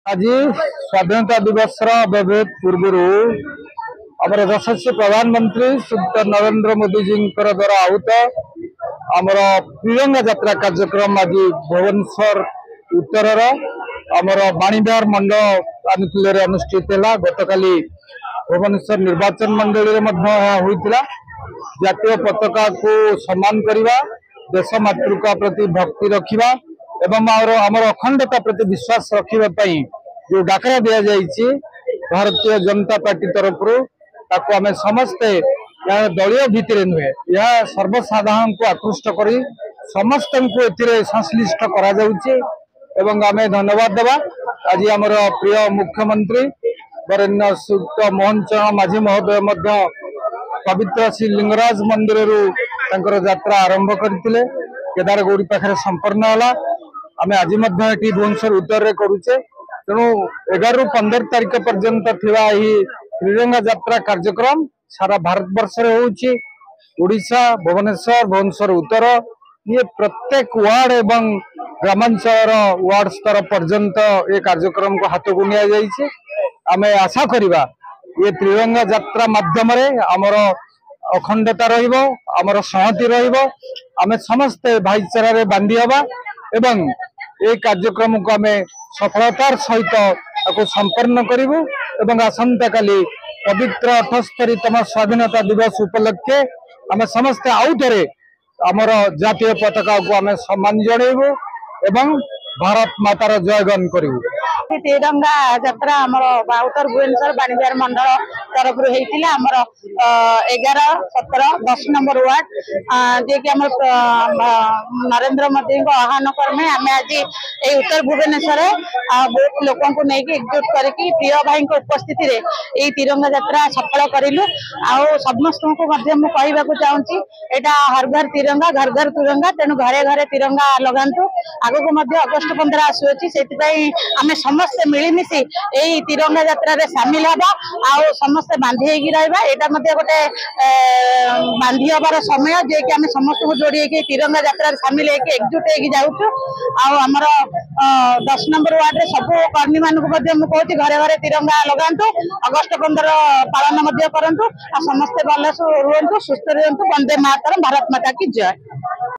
आज स्वाधीनता दिवस व्यवहित पूर्व आमर यशस्वी प्रधानमंत्री श्री नरेंद्र मोदी जी द्वारा आहूत आमर तिरंगा यात्रा कार्यक्रम आज भुवनेश्वर उत्तर आमर बाणीविहार मंडल अनुष्ठित है। गतकाली भुवनेश्वर निर्वाचन मंडली होता जातीय पताका को सम्मान करवा, देश मातृका प्रति भक्ति रखा एवं आमर अखंडता प्रति विश्वास रखापी जो डाकरा दि जाइए भारतीय जनता पार्टी तरफ आम समस्ते दलीय भित्ति नुहे यह सर्वसाधारण को आकृष्ट कर समस्त को संश्लिष्ट करा आम धन्यवाद देवा। आज आमर प्रिय मुख्यमंत्री वरेण्य श्रीयुक्त मोहन चरण माझी महोदय पवित्र श्री लिंगराज मंदिर यात्रा आरंभ करते केदारगौरी पाखे संपन्न है। आम आज भुवनेश्वर उत्तर करुचे तेणु 11 ରୁ 15 तारीख पर्यंत थिबा त्रिरंगा यात्रा कार्यक्रम सारा भारत वर्ष ओडिशा भुवनेश्वर उत्तर ये प्रत्येक वार्ड एवं ग्रामांचल वार्ड स्तर पर्यंत ये कार्यक्रम को हाथ को नि आम आशा करिबा ये त्रिरंगा यात्रा माध्यम आमर अखंडता रमर संहति रमें समस्ते भाईचारा बांधि हवा एवं ये कार्यक्रम को आम सफलतार सहित संपन्न करूँ एवं आसंता काली पवित्र 78तम स्वाधीनता दिवस उपलक्षे आम समस्ते आउ थे आमर जातीय पताका को आम सम्मान जणेबू एवं भारत मातार जयगान करूँ। तिरंगा यात्रा उत्तर भुवनेश्वर बाणीविहार मंडल तरफ आमर 11, 17, 10 नंबर वार्ड जे कि नरेंद्र मोदी को आह्वान क्रमे आम आज ये उत्तर भुवनेश्वर बहुत लोक नहीं एकजुट करके प्रिय भाई उपस्थिति रे ये तिरंगा यात्रा सफल करूँ। समस्त को कहवाक चाहूँगी यहाँ हर घर तिरंगा घर घर तिरंगा तेणु घरे घरे तिरंगा लगातु आगक अगस्ट 15 आसुची से आम समस्ते मिलमिशि यही तिरंगा यात्रा रे सामिल हवा आउ समस्ते बांधी रहा यहाँ गोटे बांधी हबार समय जे कि आम समस्त को जोड़ी तिरंगा यात्रा सामिल एकजुट हो आमर 10 नंबर वार्ड रे सब कर्मी मानक कहूँ घरे घरे तिरंगा लगातु अगस्ट 15 पालन करूँ समस्ते भल रुहतु सुस्थ रुहतु। वंदे मातरम, भारत माता की जय।